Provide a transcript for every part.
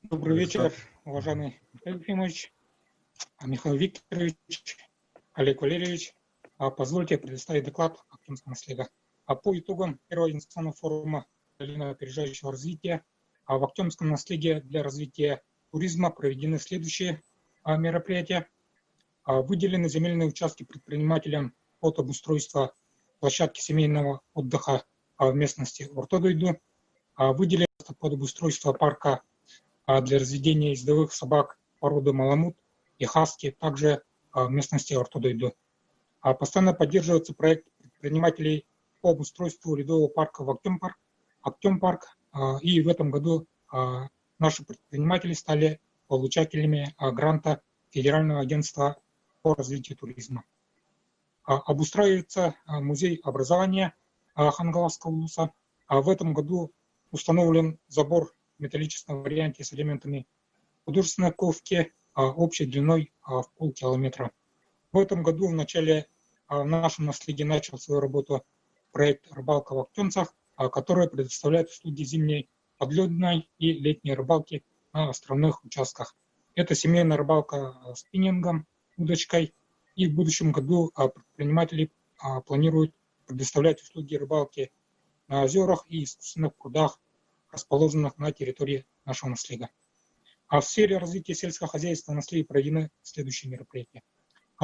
Добрый вечер, уважаемый Михаил Ефимович, Михаил Викторович, Олег Валерьевич. Позвольте предоставить доклад о Актюмском наследии. По итогам первого инвестиционного форума «Долина опережающего развития» в Актюмском наследии для развития туризма проведены следующие мероприятия. Выделены земельные участки предпринимателям под обустройство площадки семейного отдыха в местности Ортодойду. Выделено под обустройство парка для разведения ездовых собак породы маламут и хаски, также в местности Ортодойду. Постоянно поддерживается проект предпринимателей по обустройству ледового парка в Актюмпарк. И в этом году наши предприниматели стали получателями гранта Федерального агентства по развитию туризма. Обустраивается музей образования Хангаласского улуса. В этом году установлен забор в металлическом варианте с элементами художественной ковки общей длиной в полкилометра. В этом году в начале в нашем наследии начал свою работу проект «Рыбалка в Актюмцах», который предоставляет услуги зимней подледной и летней рыбалки на островных участках. Это семейная рыбалка спиннингом, удочкой. И в будущем году предприниматели планируют предоставлять услуги рыбалки на озерах и искусственных прудах, расположенных на территории нашего наследия. В сфере развития сельского хозяйства наследия проведены следующие мероприятия.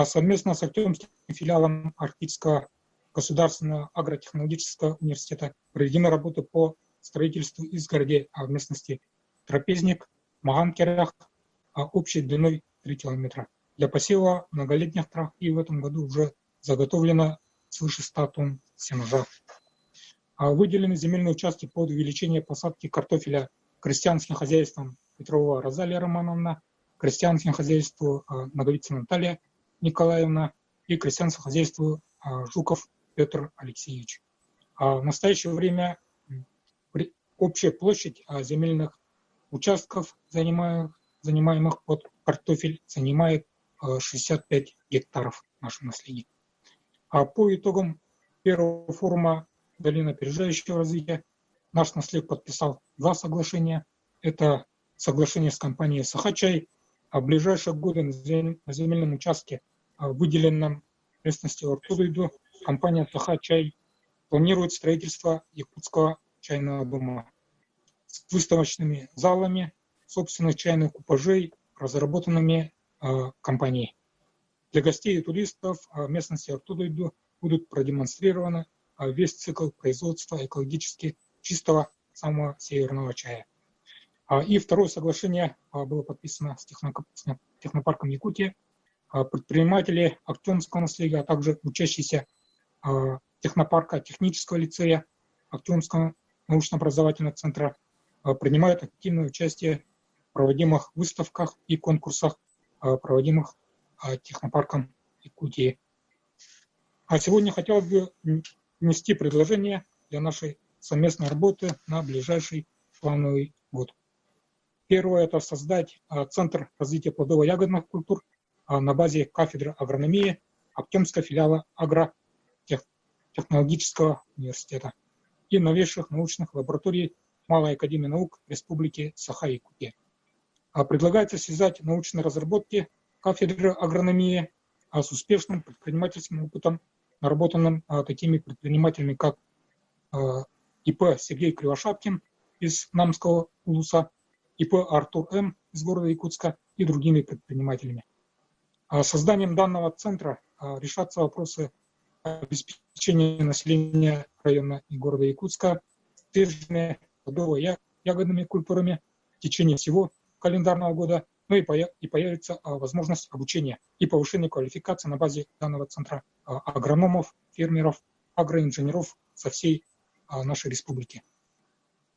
Совместно с Актюмским филиалом Арктического государственного агротехнологического университета проведены работы по строительству изгороди в местности Трапезник, Маганкерах общей длиной 3 километра для посева многолетних трав, и в этом году уже заготовлено свыше 100 тонн сенажа. Выделены земельные участки под увеличение посадки картофеля крестьянским хозяйствам Петрова Розалия Романовна, крестьянским хозяйству Наговицына Наталья Николаевна и крестьянскому хозяйству Жуков Петр Алексеевич. В настоящее время общая площадь земельных участков, занимаемых под картофель, занимает 65 гектаров в нашем наследии. По итогам первого форума «Долина опережающего развития» наш наследник подписал 2 соглашения. Это соглашение с компанией «Сахачай». В ближайшие годы на земельном участке, выделенном в местности Ортодойду, компания «Сахачай» планирует строительство якутского чайного дома с выставочными залами, собственных чайных купажей, разработанными компанией. Для гостей и туристов в местности Ортодойду будут продемонстрированы весь цикл производства экологически чистого самого северного чая. И второе соглашение было подписано с технопарком Якутия. Предприниматели Актюмского наследия, а также учащиеся технопарка технического лицея Актюмского научно-образовательного центра принимают активное участие в проводимых выставках и конкурсах, проводимых технопарком Якутии. Сегодня хотелось бы внести предложение для нашей совместной работы на ближайший плановый год. Первое – это создать Центр развития плодово-ягодных культур на базе кафедры агрономии Актюмского филиала агротехнологического университета и новейших научных лабораторий Малой академии наук Республики Саха-Якутия. Предлагается связать научные разработки кафедры агрономии с успешным предпринимательским опытом, наработанным такими предпринимателями, как ИП Сергей Кривошапкин из Намского улуса, ИП Артур М. из города Якутска и другими предпринимателями. Созданием данного центра решатся вопросы обеспечения населения района и города Якутска свежими плодово-ягодными культурами в течение всего календарного года, и появится возможность обучения и повышения квалификации на базе данного центра агрономов, фермеров, агроинженеров со всей нашей республики.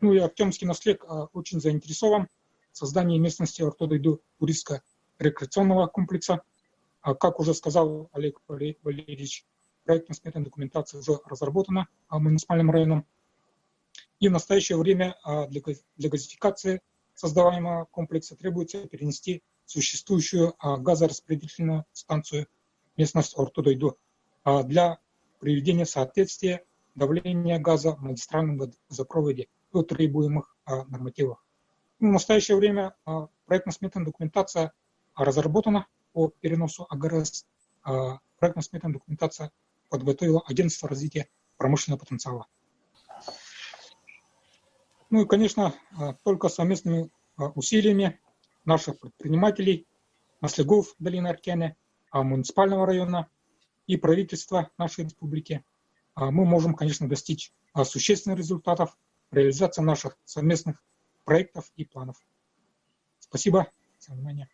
И Актюмский наследник очень заинтересован в создании местности Ортодойду туристско-рекреационного комплекса. Как уже сказал Олег Валерьевич, проектно-сметная документация уже разработана муниципальным районом. И в настоящее время для газификации создаваемого комплекса требуется перенести существующую газораспределительную станцию местность Ортодойду для приведения соответствия давления газа в магистральном газопроводе до требуемых нормативов. В настоящее время проектно-сметная документация разработана по переносу АГРС. Проектно-сметная документация подготовила Агентство развития промышленного потенциала. Ну и, конечно, только совместными усилиями наших предпринимателей, наследников долины Аркены, муниципального района и правительства нашей республики мы можем, конечно, достичь существенных результатов в реализации наших совместных проектов и планов. Спасибо за внимание.